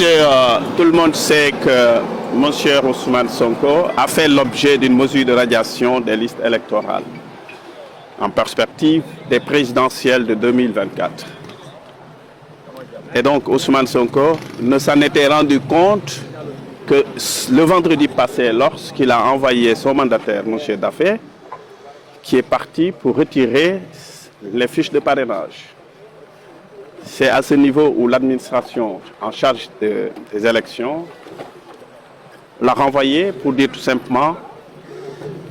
Écoutez, tout le monde sait que M. Ousmane Sonko a fait l'objet d'une mesure de radiation des listes électorales en perspective des présidentielles de 2024. Et donc Ousmane Sonko ne s'en était rendu compte que le vendredi passé, lorsqu'il a envoyé son mandataire, M. Daffé, qui est parti pour retirer les fiches de parrainage. C'est à ce niveau où l'administration en charge des élections l'a renvoyé pour dire tout simplement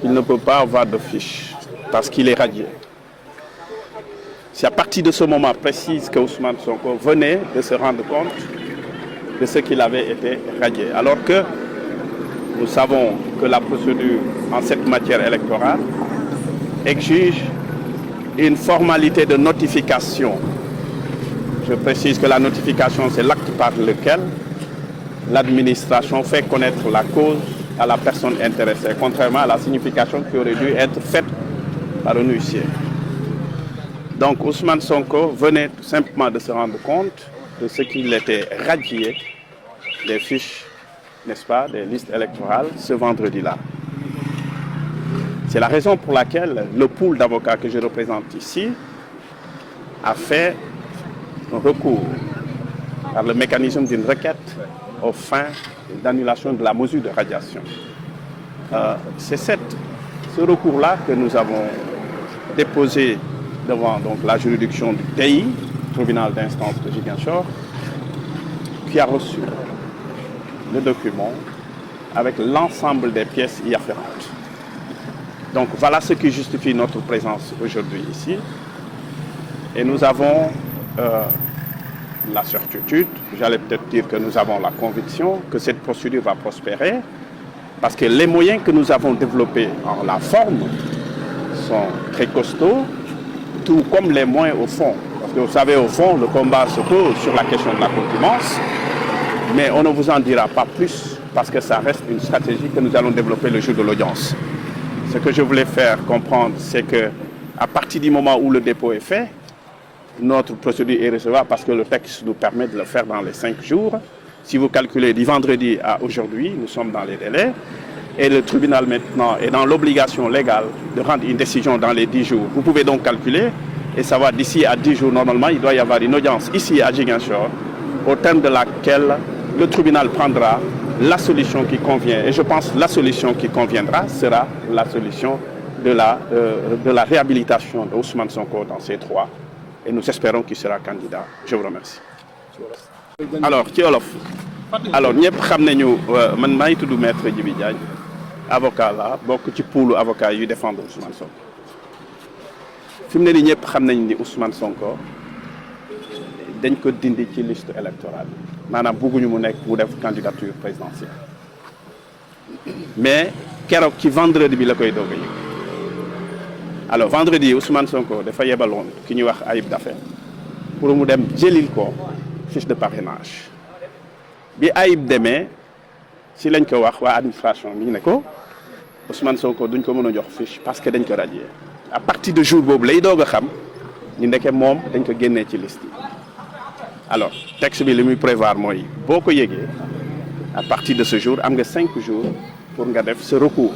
qu'il ne peut pas avoir de fiches parce qu'il est radié. C'est à partir de ce moment précis que Ousmane Sonko venait de se rendre compte de ce qu'il avait été radié. Alors que nous savons que la procédure en cette matière électorale exige une formalité de notification. Je précise que la notification, c'est l'acte par lequel l'administration fait connaître la cause à la personne intéressée, contrairement à la signification qui aurait dû être faite par un huissier. Donc Ousmane Sonko venait tout simplement de se rendre compte de ce qu'il était radié des fiches, n'est-ce pas, des listes électorales ce vendredi-là. C'est la raison pour laquelle le pool d'avocats que je représente ici a fait un recours par le mécanisme d'une requête aux fins d'annulation de la mesure de radiation. C'est ce recours-là que nous avons déposé devant donc, la juridiction du TI, tribunal d'instance de Ziguinchor, qui a reçu le document avec l'ensemble des pièces y afférentes. Donc voilà ce qui justifie notre présence aujourd'hui ici. Et nous avons la certitude, j'allais peut-être dire que nous avons la conviction que cette procédure va prospérer parce que les moyens que nous avons développés en la forme sont très costauds, tout comme les moyens au fond. Parce que vous savez, au fond, le combat se pose sur la question de la contumace, mais on ne vous en dira pas plus parce que ça reste une stratégie que nous allons développer le jour de l'audience. Ce que je voulais faire comprendre, c'est que à partir du moment où le dépôt est fait, notre procédure est recevable parce que le texte nous permet de le faire dans les 5 jours. Si vous calculez du vendredi à aujourd'hui, nous sommes dans les délais. Et le tribunal maintenant est dans l'obligation légale de rendre une décision dans les 10 jours. Vous pouvez donc calculer et savoir d'ici à 10 jours, normalement, il doit y avoir une audience ici à Ziguinchor, au terme de laquelle le tribunal prendra la solution qui convient. Et je pense que la solution qui conviendra sera la solution de la réhabilitation de Ousmane Sonko dans ces 3. Et nous espérons qu'il sera candidat. Je vous remercie. Alors ci olof alors ñëpp xam nañu man maa ngi tudd maître Djibi Diagne avocat la bokk ci poolu avocat yu défendre Ousmane Sonko fi mu ne nii ñëpp xam nañ ni Ousmane Sonko dañ ko dindi ci liste électorale maanaam bugguñu mu nekk mu def candidature présidentielle mais keroog ci vendredi bi la koy doog a yëg. Alors vendredi Ousmane Sonko dafa yebaloon ki ñuy wax Ayib Daffé pour mu dem jëlil ko fiche de parrainage bi Ayib demee si lañ ko wax waa administration mi ne ko Ousmane Sonko duñ ko mën a jox fiche parce que dañ ko radié à partir de jour boobu lay doog a xam ñu ndeke moom dañ ko génnee ci liste yi. Alors texte bi li muy prévoir mooy boo ko yëgee à partir de ce jour am nga 5 jours pour nga def ce recours.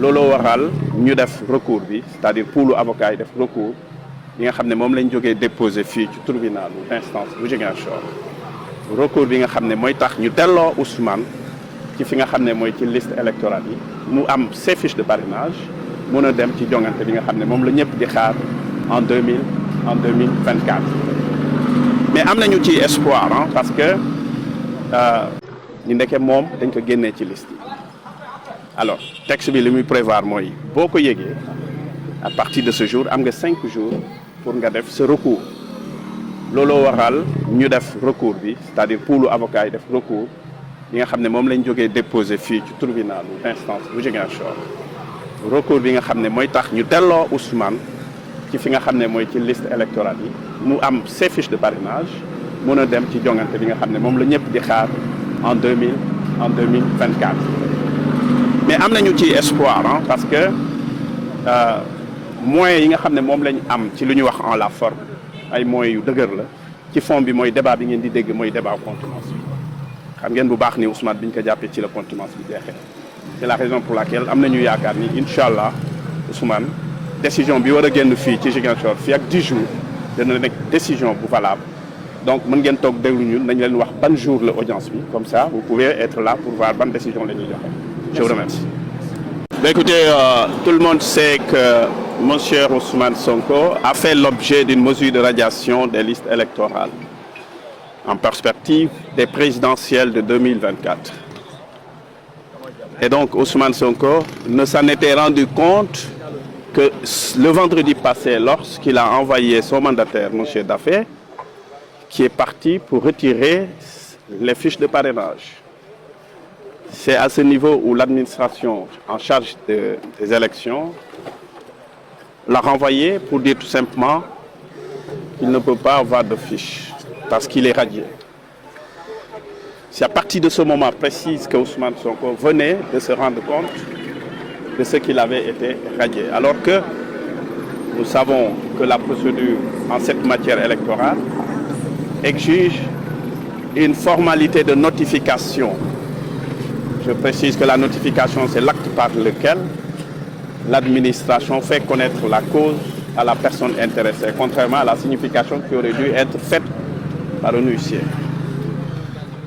looloo waral ñu def recours bi c'est-à-dire poolu avocat yi def recours yi nga xam ne moom lañ jógee déposé fii ci tribunal d'instance bu Ziguinchor recours bi nga xam ne mooy tax ñu delloo Ousmane ci fi nga xam ne mooy ci liste électorale yi mu am ses fiches de parrainage mën a dem ci jongante bi nga xam ne moom la ñëpp di xaar en 2024. mais am nañu ci espoir parce que ñu ndeke moom dañ ko génnee ci liste yi. Alors texte bi li muy prévoir mooy boo ko yëgee à partir de ce jour am nga 5 jours pour nga def ce recours looloo waral ñu def recours bi c'est-à-dire poolu avocat yi def recours yi nga xam ne moom lañ jógee déposé fii ci tribunal d'instance bu Ziguinchor recours bi nga xam ne mooy tax ñu delloo Ousmane ci fi nga xam ne mooy ci liste électorale yi mu am ses fiches de parrainage mën a dem ci jongante bi nga xam ne moom la ñëpp di xaar en 2024. mais am nañu ci espoir parce que moyens yi nga xam ne moom lañ am ci lu ñuy wax en la forme ay moyens yu dëgër la ci fond bi mooy débat bi ngeen di dégg mooy débat contumace xam ngeen bu baax ni Ousmane biñ ko jàppee ci la contumace bi jeexee c'est la raison pour laquelle am nañu yaakaar ni incha allah Ousmane décision bi war a génn fii ci Ziguinchor fii ak 10 jours dana nekk décision bu valable donc mën ngeen toog déglu ñun nañ leen wax ban jour la audience bi comme ça vous pouvez être là pour voir ban décision la ñuy joxe. Je vous remercie. Écoutez, tout le monde sait que mon cher Ousmane Sonko a fait l'objet d'une mesure de radiation des listes électorales en perspective des présidentielles de 2024. Et donc Ousmane Sonko ne s'en était rendu compte que le vendredi passé, lorsqu'il a envoyé son mandataire, M. Daffé, qui est parti pour retirer les fiches de parrainage. C'est à ce niveau où l'administration en charge des élections l'a renvoyé pour dire tout simplement qu'il ne peut pas avoir de fiches parce qu'il est radié. C'est à partir de ce moment précis que Ousmane Sonko venait de se rendre compte de ce qu'il avait été radié. Alors que nous savons que la procédure en cette matière électorale exige une formalité de notification. Je précise que la notification, c'est l'acte par lequel l'administration fait connaître la cause à la personne intéressée, contrairement à la signification qui aurait dû être faite par un huissier.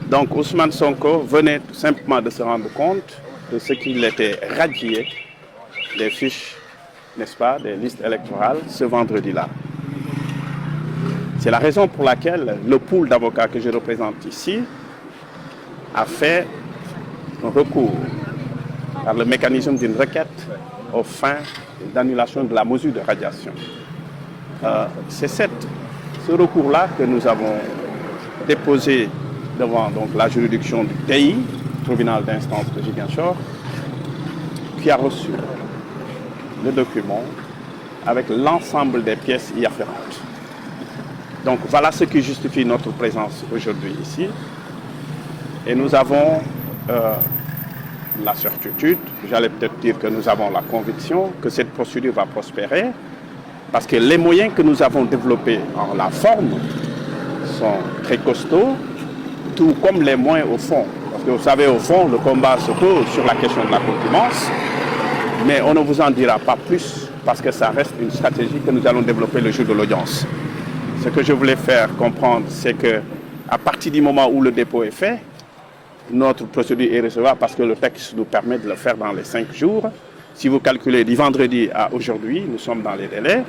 Donc Ousmane Sonko venait tout simplement de se rendre compte de ce qu'il était radié des fiches, n'est-ce pas, des listes électorales ce vendredi-là. C'est la raison pour laquelle le pool d'avocats que je représente ici a fait un recours par le mécanisme d'une requête aux fins d'annulation de la mesure de radiation. C'est ce recours-là que nous avons déposé devant donc, la juridiction du TI, tribunal d'instance de Ziguinchor, qui a reçu le document avec l'ensemble des pièces y afférentes. Donc voilà ce qui justifie notre présence aujourd'hui ici. Et nous avons la certitude, j'allais peut-être dire que nous avons la conviction que cette procédure va prospérer parce que les moyens que nous avons développés en la forme sont très costauds, tout comme les moyens au fond. Parce que vous savez, au fond, le combat se pose sur la question de la contumace, mais on ne vous en dira pas plus parce que ça reste une stratégie que nous allons développer le jour de l'audience. Ce que je voulais faire comprendre, c'est que à partir du moment où le dépôt est fait, notre procédure est recevable parce que le texte nous permet de le faire dans les 5 jours. Si vous calculez du vendredi à aujourd'hui, nous sommes dans les délais.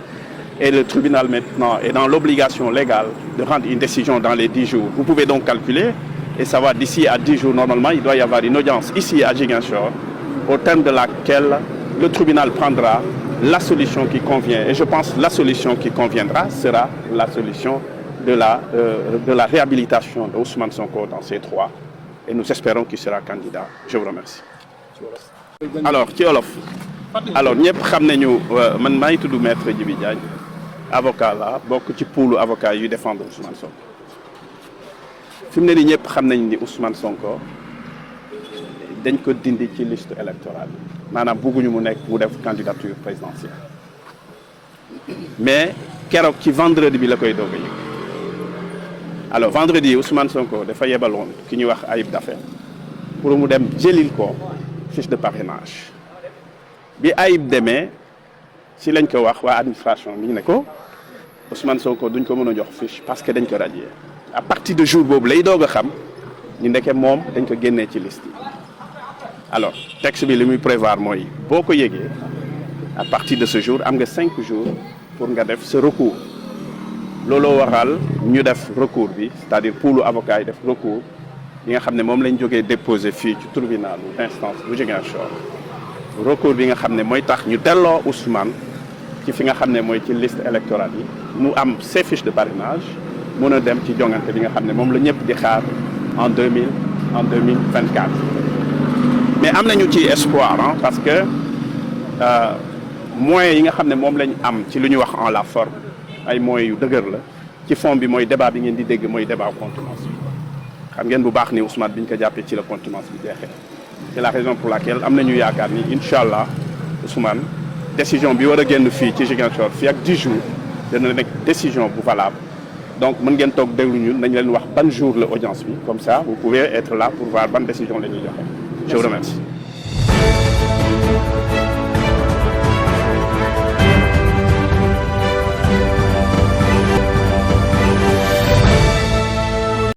Et le tribunal maintenant est dans l'obligation légale de rendre une décision dans les 10 jours. Vous pouvez donc calculer et savoir d'ici à 10 jours, normalement, il doit y avoir une audience ici à Ziguinchor, au terme de laquelle le tribunal prendra la solution qui convient. Et je pense que la solution qui conviendra sera la solution de la réhabilitation d'Ousmane Sonko dans ces 3. Et nous espérons qu'il sera candidat. Je vous remercie. Alors ci olof alors ñëpp xam nañu man maa ngi tudd maître Djibi Diagne avocat la bokk ci poolu avocat yu défendre Ousmane Sonko fi mu ne nii ñëpp xam nañ ni Ousmane Sonko dañ ko dindi ci liste électorale bi maanaam bëgguñu mu nekk bu def candidature présidentielle mais keroog ci vendredi bi la koy doog a yëg alors vendredi Ousmane Sonko dafa yebaloon ki ñuy wax Ayib Daffé pour mu dem jëlil ko fiche de parrainage bi Ayib demee si lañ ko wax waa administration mi ne ko Ousmane Sonko duñ ko mën a jox fiche parce que dañ ko radié à partir de jour boobu lay doog a xam ñu ndeke moom dañ ko génnee ci liste yi alors texte bi li muy prévoir mooy boo ko yëgee à partir de ce jour am nga 5 jours pour nga def ce recours looloo waral ñu def recours bi c'est-à-dire poolu avocat yi def recours bi nga xam ne moom lañ jógee déposé fii ci tribunal d'instance bu Ziguinchor recours bi nga xam ne mooy tax ñu delloo Ousmane ci fi nga xam ne mooy ci liste électorale yi mu am ses fiches de parrainage mën a dem ci jongante bi nga xam ne moom la ñëpp di xaar en 2024 mais am nañu ci espoir parce que moyens yi nga xam ne moom lañ am ci lu ñuy wax en la forme ay moyens yu dëgër la ci fond bi mooy débat bi ngeen di dégg mooy débat contumace bi xam ngeen bu baax ni Ousmane bi ñu ko jàppee ci la contumace bi jeexee c'est la raison pour laquelle am nañu yaakaar ni incha allah Ousmane décision bi war a génn fii ci Ziguinchor fii ak 10 jours dana nekk décision bu valable donc mën ngeen toog déglu ñun nañ leen wax ban jour la audience bi comme ça vous pouvez être là pour voir ban décision la ñuy joxe. Je vous remercie.